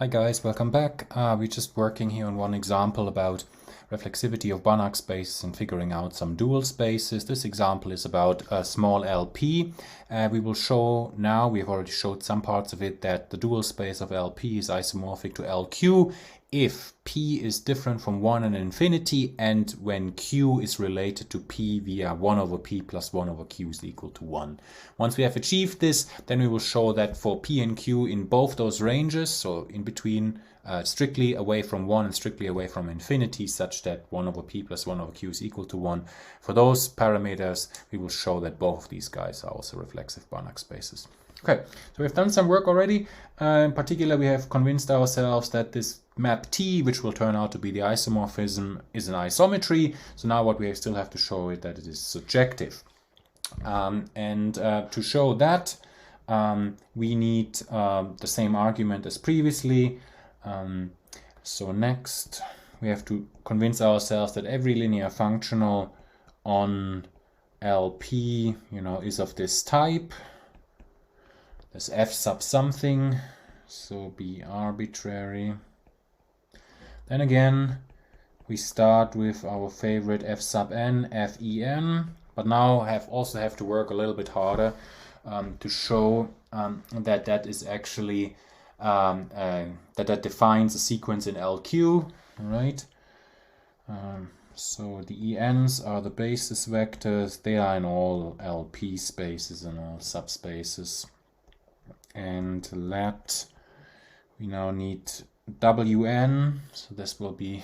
Hi guys, welcome back. We're just working here on one example about reflexivity of Banach spaces and figuring out some dual spaces. This example is about a small LP. We will show now, we've already showed some parts of it, that the dual space of LP is isomorphic to LQ if P is different from 1 and infinity and when Q is related to P via 1 over P plus 1 over Q is equal to 1. Once we have achieved this, then we will show that for P and Q in both those ranges, so in between strictly away from 1 and strictly away from infinity, such that 1 over P plus 1 over Q is equal to 1. For those parameters, we will show that both of these guys are also reflexive Banach spaces. Okay, so we've done some work already. In particular, we have convinced ourselves that this map T, which will turn out to be the isomorphism, is an isometry. So now what we still have to show is that it is surjective. To show that, we need the same argument as previously. So next, we have to convince ourselves that every linear functional on LP, is of this type. There's f sub something, so be arbitrary. Then again, we start with our favorite f sub n, fen, but now also have to work a little bit harder to show that that is actually that defines a sequence in LQ, right? So the ENs are the basis vectors. They are in all LP spaces and all subspaces. And let we now need Wn, so this will be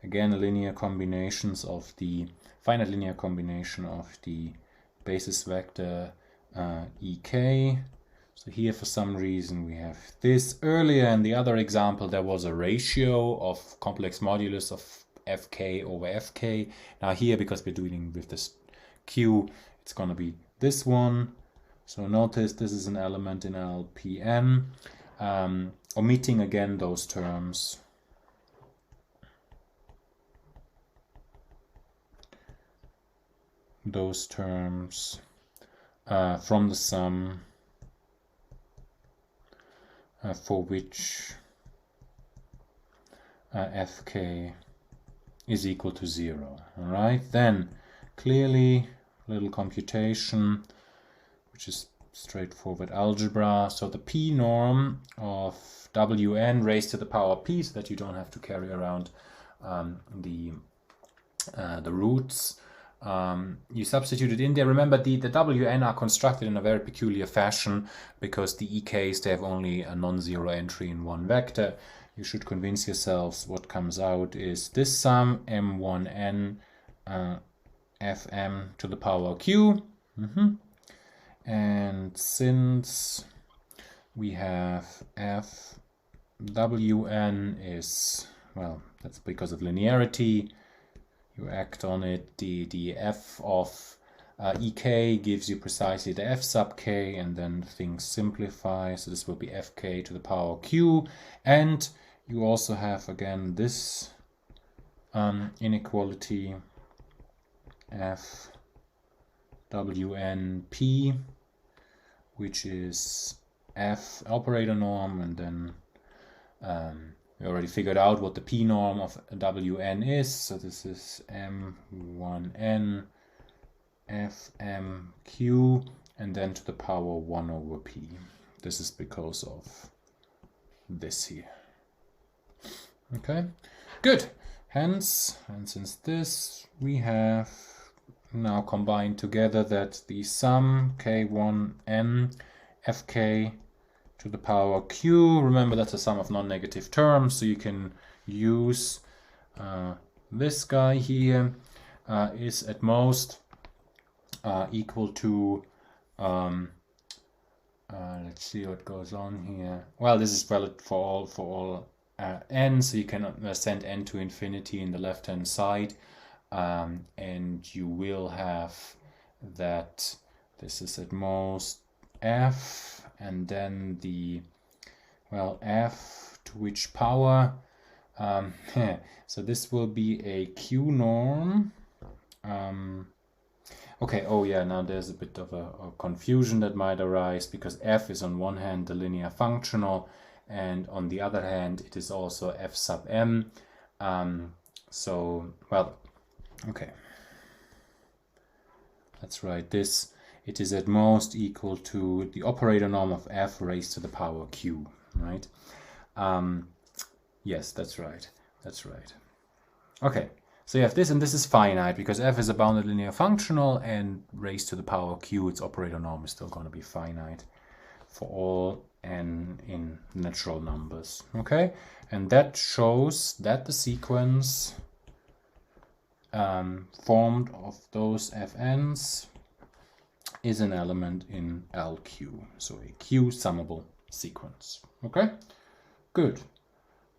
again a linear combinations of the finite linear combination of the basis vector Ek. So here for some reason we have this. Earlier in the other example there was a ratio of complex modulus of Fk over Fk. Now here, because we're dealing with this Q, it's going to be this one. So notice this is an element in LPN, omitting again those terms. From the sum for which Fk is equal to 0. All right, then clearly a little computation, which is straightforward algebra. So the P norm of Wn raised to the power P, so that you don't have to carry around the roots. You substitute it in there. Remember, the Wn are constructed in a very peculiar fashion because the EKs, they have only a non-zero entry in one vector. You should convince yourselves what comes out is this sum, m1n fm to the power q. And since we have Fwn is, well, that's because of linearity, you act on it, the f of Ek gives you precisely the f sub k, and then things simplify, so this will be fk to the power q, and you also have again this inequality Fwnp, which is f operator norm, and then we already figured out what the p norm of Wn is, so this is m1n fmq, and then to the power 1 over p. This is because of this here. Okay, good. Hence, and since this, we have now combined together that the sum k1n fk to the power q, remember that's a sum of non-negative terms, so you can use this guy here, is at most equal to, let's see what goes on here. Well, this is valid for all n, so you can send n to infinity in the left hand side, and you will have that this is at most f, and then the, well, f to which power, so this will be a q norm. Okay, oh yeah, now there's a bit of a confusion that might arise, because f is on one hand the linear functional, and on the other hand it is also f sub m. So, well, okay, let's write this. It is at most equal to the operator norm of f raised to the power q, right? Yes, that's right. That's right. Okay, so you have this, and this is finite because f is a bounded linear functional, and raised to the power q, its operator norm is still going to be finite for all n in natural numbers. Okay, and that shows that the sequence formed of those fn's is an element in LQ, so a Q summable sequence. Okay, good,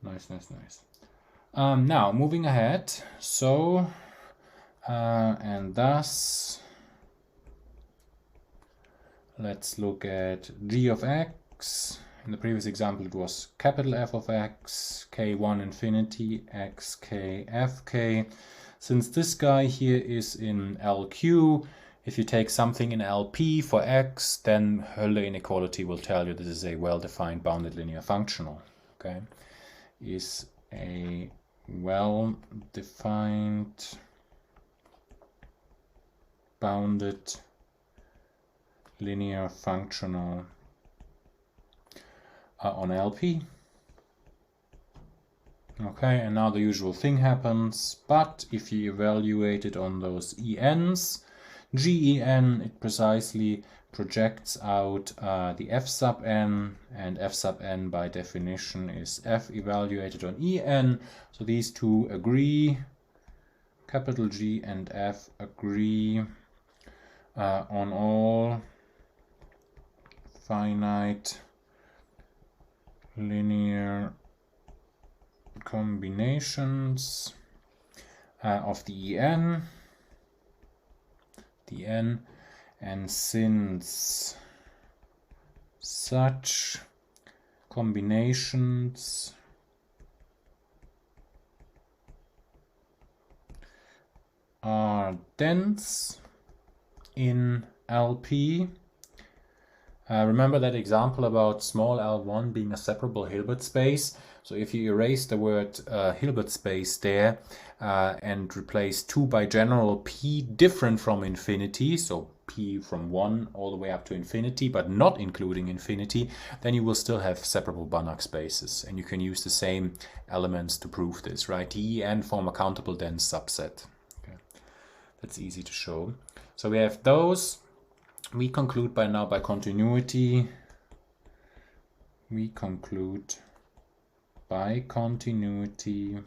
nice. Now moving ahead, so and thus let's look at g of x. In the previous example it was capital F of x, k1 infinity, x, k, f, k. Since this guy here is in LQ, if you take something in LP for x, then Hölle inequality will tell you this is a well-defined bounded linear functional. Okay, is a well-defined bounded linear functional on LP. Okay, and now the usual thing happens, but if you evaluate it on those ENs, GEN, it precisely projects out the f sub n, and f sub n by definition is f evaluated on En, so these two agree, capital G and F agree on all finite linear combinations of the En, and since such combinations are dense in LP. Remember that example about small L1 being a separable Hilbert space? So if you erase the word Hilbert space there and replace 2 by general P different from infinity, so P from 1 all the way up to infinity, but not including infinity, then you will still have separable Banach spaces. And you can use the same elements to prove this, right? The En form a countable dense subset. Okay. That's easy to show. So we have those. We conclude by now by continuity. We conclude by continuity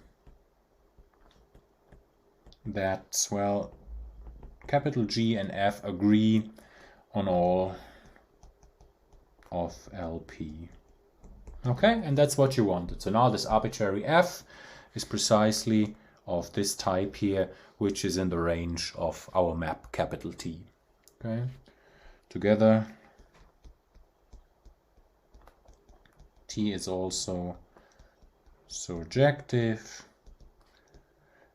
that, well, capital G and F agree on all of LP. Okay, and that's what you wanted. So now this arbitrary F is precisely of this type here, which is in the range of our map capital T. Okay, together T is also surjective,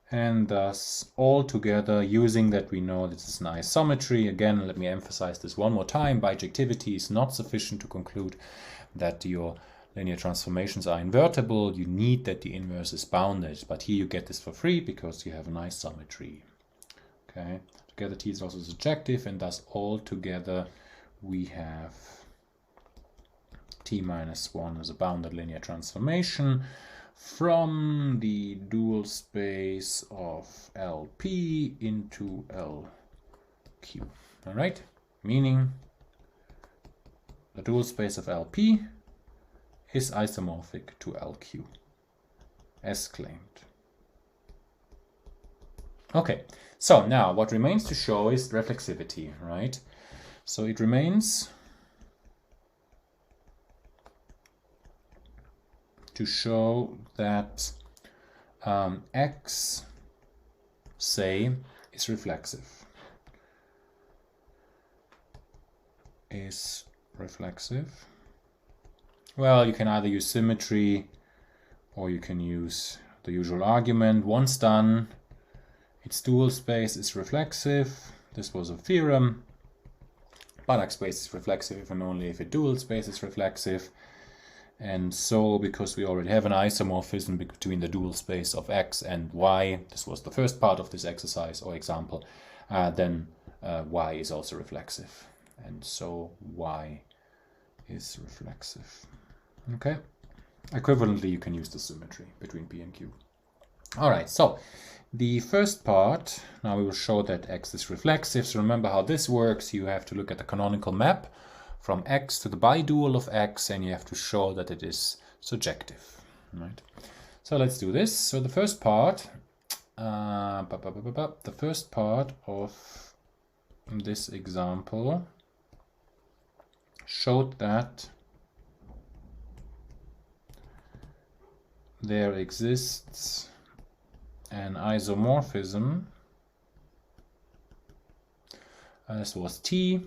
and thus all together, using that we know this is an isometry. Again, let me emphasize this one more time. Bijectivity is not sufficient to conclude that your linear transformations are invertible. You need that the inverse is bounded, but here you get this for free because you have an isometry. Okay, together T is also surjective, and thus all together we have T minus 1 as a bounded linear transformation from the dual space of LP into LQ. All right, meaning the dual space of LP is isomorphic to LQ, as claimed. Okay, so now what remains to show is reflexivity, right? So it remains to show that X, say, is reflexive. Is reflexive. Well, you can either use symmetry or you can use the usual argument. Once done, its dual space is reflexive. This was a theorem. Banach space is reflexive if and only if a dual space is reflexive. And so, because we already have an isomorphism between the dual space of x and y, this was the first part of this exercise or example, then y is also reflexive. And so y is reflexive. Okay? Equivalently, you can use the symmetry between P and Q. All right, so the first part, now we will show that x is reflexive. So remember how this works. You have to look at the canonical map from x to the bidual of x, and you have to show that it is surjective. Right? So let's do this. So the first part, of this example showed that there exists an isomorphism, this was T,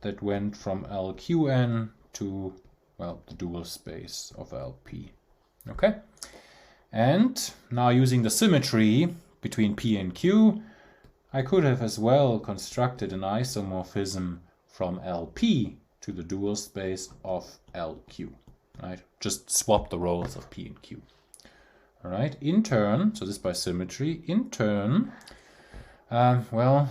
that went from LQN to, well, the dual space of LP. Okay? And now using the symmetry between P and Q, I could have as well constructed an isomorphism from LP to the dual space of LQ. Right? Just swap the roles of P and Q. All right. In turn, so this by symmetry. In turn, well,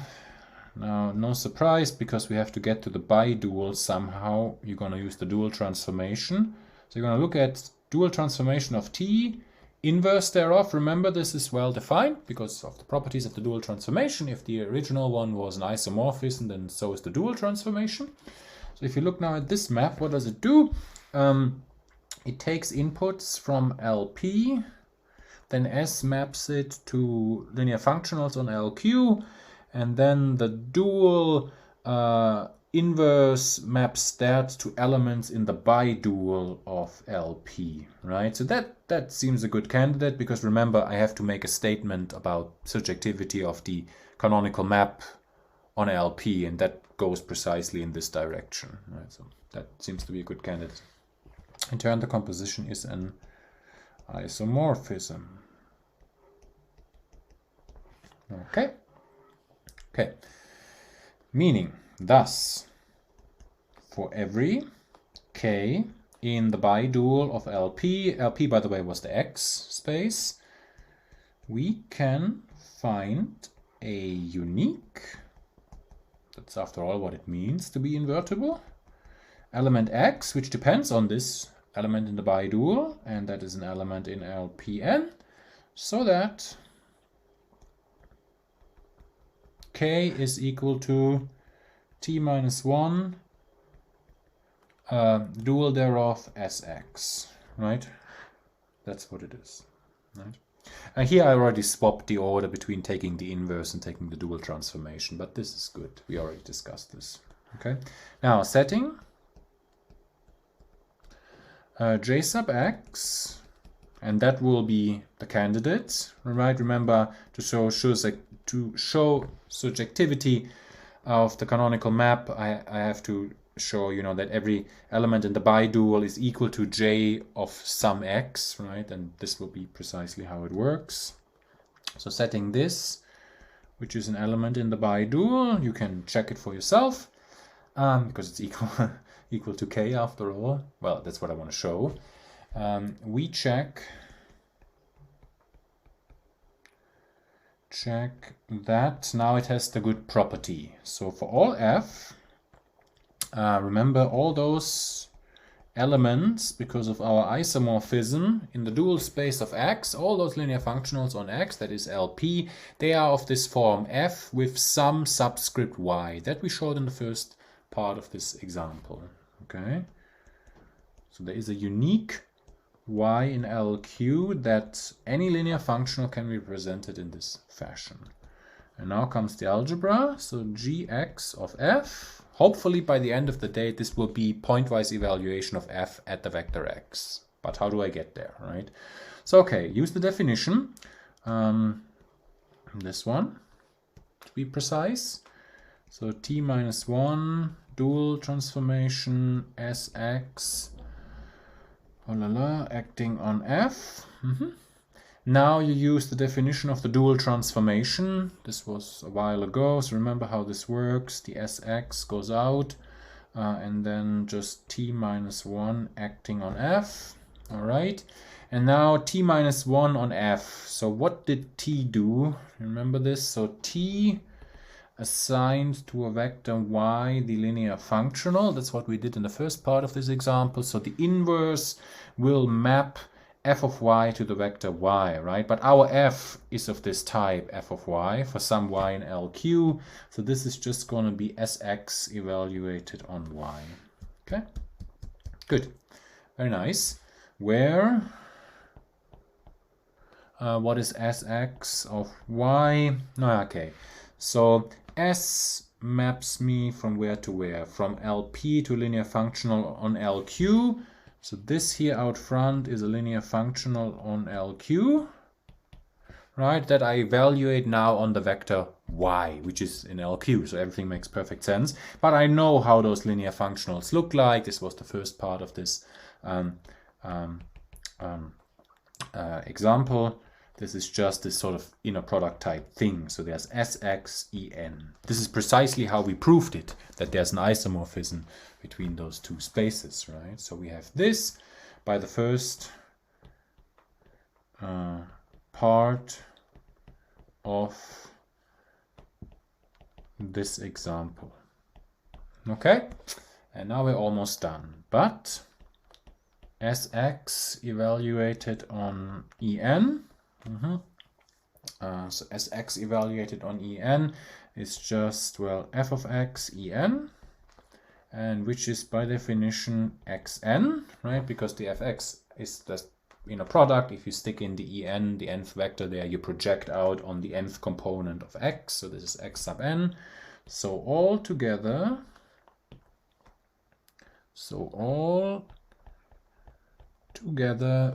now no surprise, because we have to get to the bidual somehow. You're going to use the dual transformation. So you're going to look at dual transformation of T, inverse thereof. Remember, this is well defined because of the properties of the dual transformation. If the original one was an isomorphism, then so is the dual transformation. So if you look now at this map, what does it do? It takes inputs from LP, then S maps it to linear functionals on LQ, and then the dual inverse maps that to elements in the bidual of LP, right? So that seems a good candidate, because remember, I have to make a statement about surjectivity of the canonical map on LP, and that goes precisely in this direction, right? So that seems to be a good candidate. In turn, the composition is an isomorphism. Okay. Okay. Meaning, thus, for every k in the bidual of LP, LP, by the way, was the X space, we can find a unique, that's after all what it means to be invertible, element X, which depends on this element in the bidual, and that is an element in LPN, so that k is equal to t minus 1 dual thereof Sx, right? That's what it is, right? And here I already swapped the order between taking the inverse and taking the dual transformation, but this is good. We already discussed this. Okay. Now setting J sub x, and that will be the candidate, right? Remember, to show surjectivity of the canonical map, I have to show, that every element in the bidual is equal to J of some x, right? And this will be precisely how it works. So setting this, which is an element in the bidual, you can check it for yourself, because it's equal to k after all. Well, that's what I want to show. We check that now it has the good property. So for all f, remember all those elements, because of our isomorphism in the dual space of x, all those linear functionals on x, that is LP, they are of this form f with some subscript y that we showed in the first part of this example. Okay, so there is a unique y in LQ that any linear functional can be represented in this fashion. And now comes the algebra. So gx of f, hopefully by the end of the day this will be pointwise evaluation of f at the vector x. But how do I get there, right? So okay, use the definition, this one to be precise. So t minus 1 dual transformation Sx acting on f. Now you use the definition of the dual transformation. This was a while ago, so remember how this works. The Sx goes out and then just t minus 1 acting on f. All right, and now t minus 1 on f. So what did t do? Remember this? So t assigned to a vector y the linear functional. That's what we did in the first part of this example. So the inverse will map f of y to the vector y, right? But our f is of this type, f of y, for some y in LQ. So this is just going to be Sx evaluated on y. Okay, good, very nice. Where, what is Sx of y? No, okay, so S maps me from where to where? From LP to linear functional on LQ. So this here out front is a linear functional on LQ, right? That I evaluate now on the vector y, which is in LQ. So everything makes perfect sense. But I know how those linear functionals look like. This was the first part of this example. This is just this sort of inner product type thing. So there's Sx En. This is precisely how we proved it, that there's an isomorphism between those two spaces, right? So we have this by the first part of this example. Okay, and now we're almost done. But Sx evaluated on En. So Sx evaluated on En is just, well, f of x En, and which is by definition xn, right? Because the fx is the inner product. If you stick in the En, the nth vector there, you project out on the nth component of x. So this is x sub n. So all together,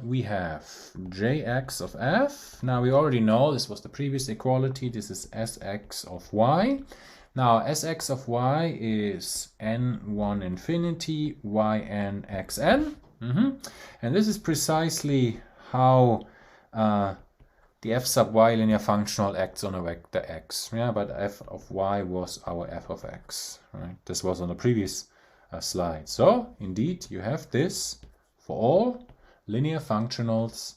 we have jx of f. Now we already know this was the previous equality. This is Sx of y. Now Sx of y is n1 infinity yn xn. And this is precisely how the f sub y linear functional acts on a vector x. Yeah, but f of y was our f of x. Right? This was on the previous slide. So indeed you have this for all linear functionals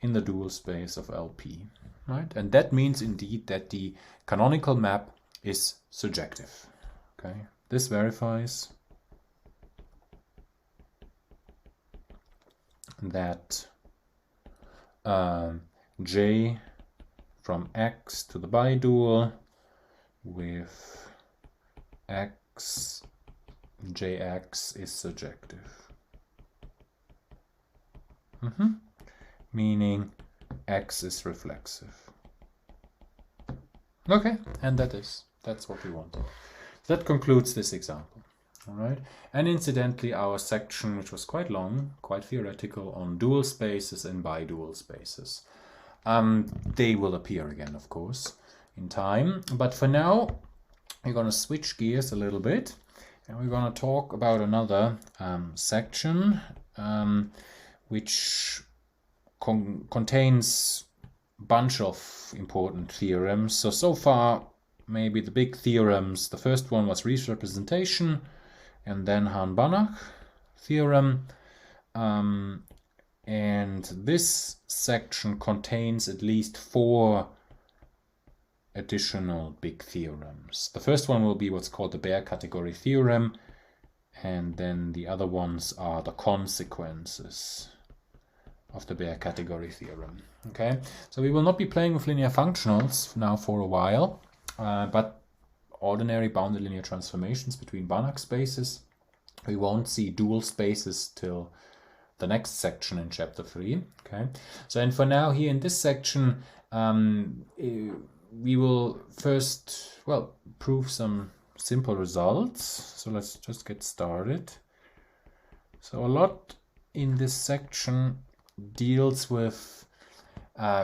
in the dual space of LP, right? And that means indeed that the canonical map is surjective. Okay, this verifies that J from X to the bidual with X Jx is surjective. Meaning X is reflexive. Okay, and that's what we wanted. That concludes this example. All right, and incidentally, our section, which was quite long, quite theoretical, on dual spaces and bidual spaces, they will appear again, of course, in time. But for now, we're going to switch gears a little bit, and we're going to talk about another section which contains a bunch of important theorems. So far, maybe the big theorems. The first one was Riesz representation, and then Hahn-Banach theorem. And this section contains at least 4 additional big theorems. The first one will be what's called the Baire category theorem, and then the other ones are the consequences of the Baire category theorem. Okay, so we will not be playing with linear functionals now for a while, but ordinary bounded linear transformations between Banach spaces. We won't see dual spaces till the next section in chapter 3. Okay, so and for now here in this section, we will first, well, prove some simple results. So let's just get started. So a lot in this section deals with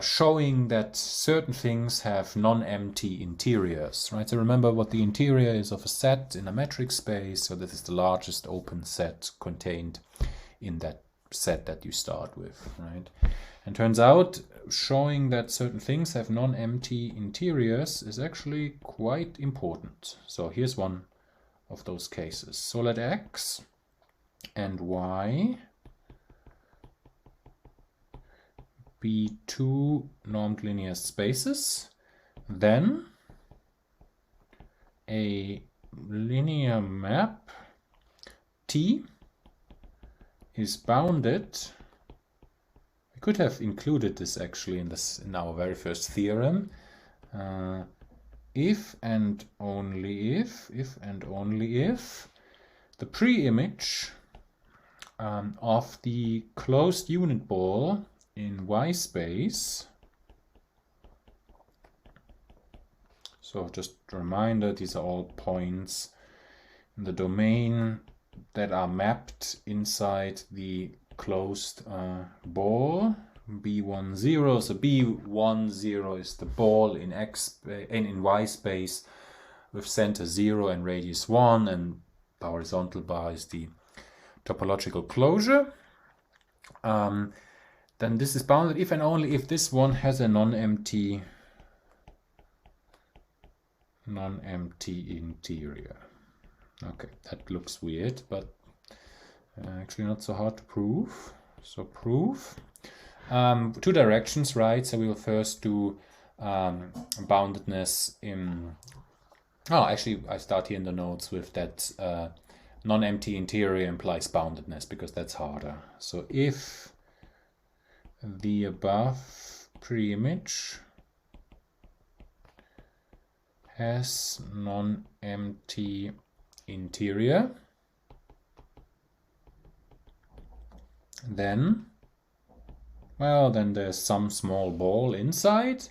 showing that certain things have non-empty interiors, right? So remember what the interior is of a set in a metric space. So this is the largest open set contained in that set that you start with, right? And turns out showing that certain things have non-empty interiors is actually quite important. So here's one of those cases. So let x and y be two normed linear spaces, then a linear map T is bounded. We could have included this actually in our very first theorem. If and only if the pre-image of the closed unit ball in Y space, so just a reminder, these are all points in the domain that are mapped inside the closed ball B10. So B10 is the ball in in Y space with center 0 and radius 1, and the horizontal bar is the topological closure. Then this is bounded if and only if this one has a non-empty interior. Okay, that looks weird, but actually not so hard to prove. So proof. Two directions, right? So we will first do boundedness in... Oh, actually, I start here in the notes with that non-empty interior implies boundedness, because that's harder. So if the above pre-image has non-empty interior, then there's some small ball inside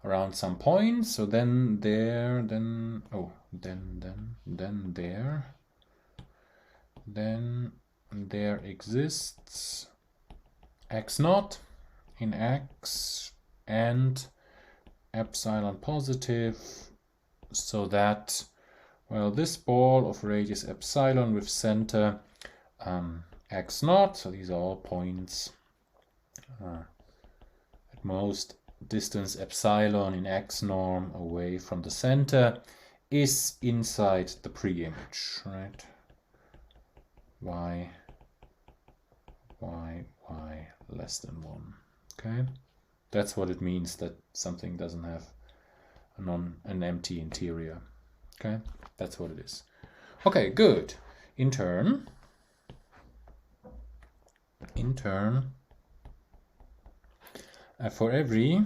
around some point. So then there exists x naught in X and epsilon positive, so that, well, this ball of radius epsilon with center x naught, so these are all points at most distance epsilon in x norm away from the center, is inside the pre-image, right? Y less than 1. Okay, that's what it means that something doesn't have an empty interior. Okay, that's what it is. Okay, good. In turn, for every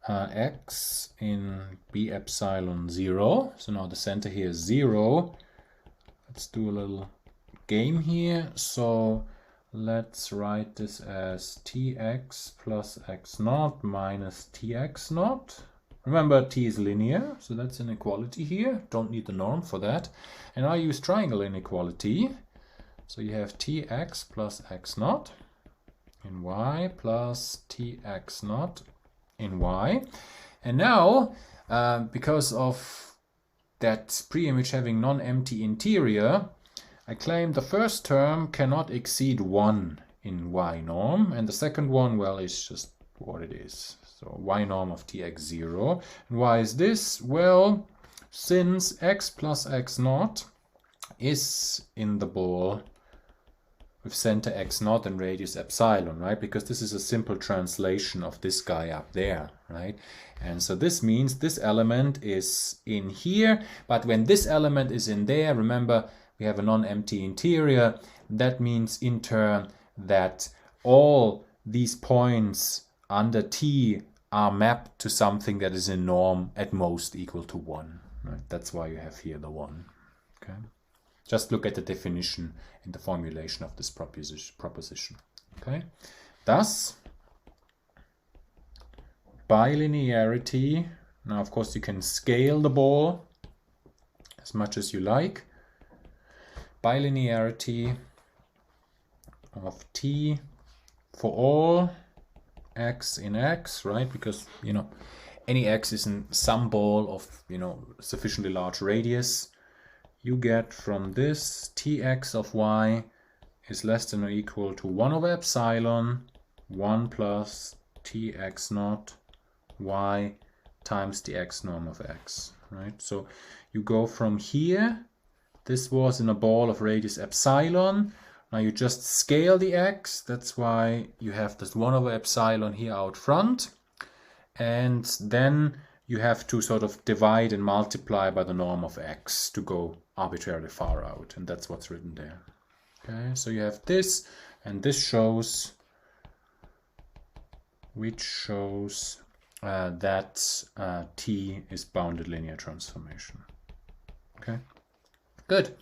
x in B epsilon 0, so now the center here is 0. Let's do a little game here. So let's write this as tx plus x naught minus tx naught. Remember, t is linear, so that's an inequality here. Don't need the norm for that. And I use triangle inequality. So you have tx plus x naught in y plus tx naught in y. And now, because of that pre-image having non-empty interior, I claim the first term cannot exceed 1 in y norm, and the second one, well, is just what it is. So y norm of tx 0. And why is this? Well, since x plus x naught is in the ball with center x naught and radius epsilon, right? Because this is a simple translation of this guy up there, right? And so this means this element is in here, but when this element is in there, remember, we have a non-empty interior. That means in turn that all these points under T are mapped to something that is in norm at most equal to 1. Right? That's why you have here the 1. Okay. Just look at the definition in the formulation of this proposition. Okay. Thus, bilinearity. Now, of course, you can scale the ball as much as you like. Bilinearity of T for all x in X, right? Because, you know, any x is in some ball of, you know, sufficiently large radius. You get from this tx of y is less than or equal to 1 over epsilon 1 plus tx naught y times the x norm of x. right? So you go from here, this was in a ball of radius epsilon. Now you just scale the x, that's why you have this 1 over epsilon here out front. And then you have to sort of divide and multiply by the norm of x to go arbitrarily far out, and that's what's written there. Okay, so you have this, and this shows, that T is bounded linear transformation. Okay, good.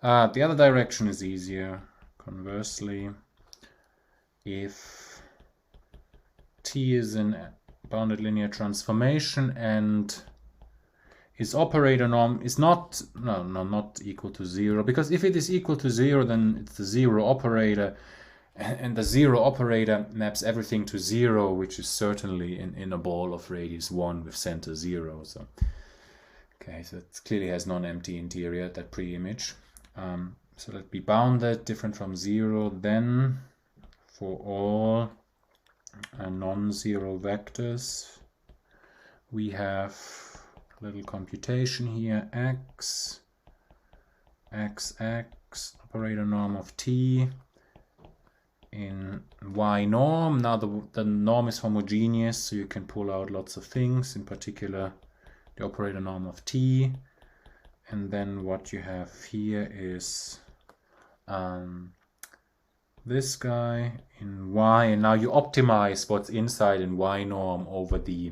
The other direction is easier. Conversely, if T is in bounded linear transformation and its operator norm is not equal to 0, because if it is equal to 0, then it's the 0 operator, and the 0 operator maps everything to 0, which is certainly in a ball of radius 1 with center 0. So okay, so it clearly has non-empty interior, that pre-image. So let be bounded different from 0, then for all non-zero vectors we have a little computation here, x, operator norm of T in y norm. Now the norm is homogeneous, so you can pull out lots of things, in particular the operator norm of T. And then what you have here is this guy in y, and now you optimize what's inside in y norm over the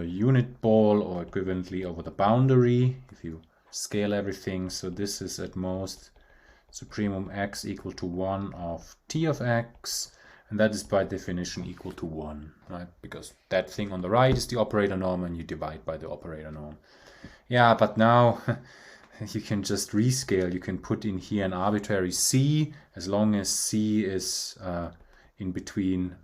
unit ball, or equivalently over the boundary if you scale everything. So this is at most supremum x equal to 1 of T of x, and that is by definition equal to 1, right? Because that thing on the right is the operator norm, and you divide by the operator norm. Yeah, but now you can just rescale. You can put in here an arbitrary c, as long as c is in between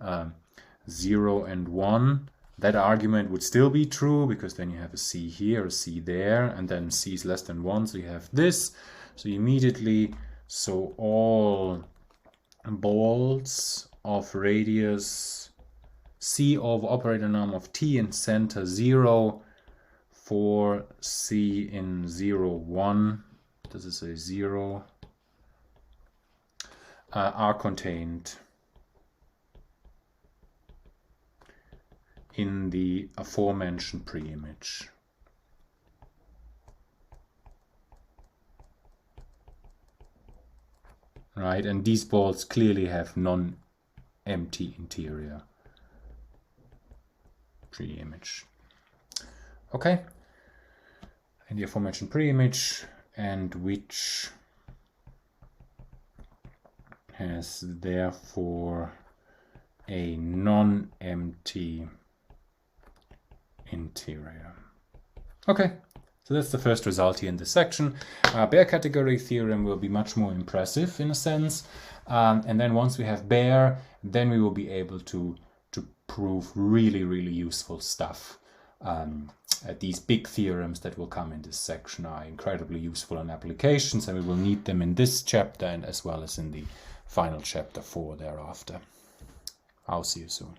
0 and 1. That argument would still be true, because then you have a c here, a c there, and then c is less than 1, so you have this. So immediately, so all balls of radius c over operator norm of T in center 0 for c in 0, 1, this is a 0, are contained in the aforementioned pre-image. Right, and these balls clearly have non-empty interior pre-image. Okay, in the aforementioned pre-image, and which has therefore a non-empty interior. Okay, so that's the first result here in this section. Bare category theorem will be much more impressive in a sense, and then once we have bare, then we will be able to prove really useful stuff. These big theorems that will come in this section are incredibly useful in applications, and we will need them in this chapter and as well as in the final chapter 4 thereafter. I'll see you soon.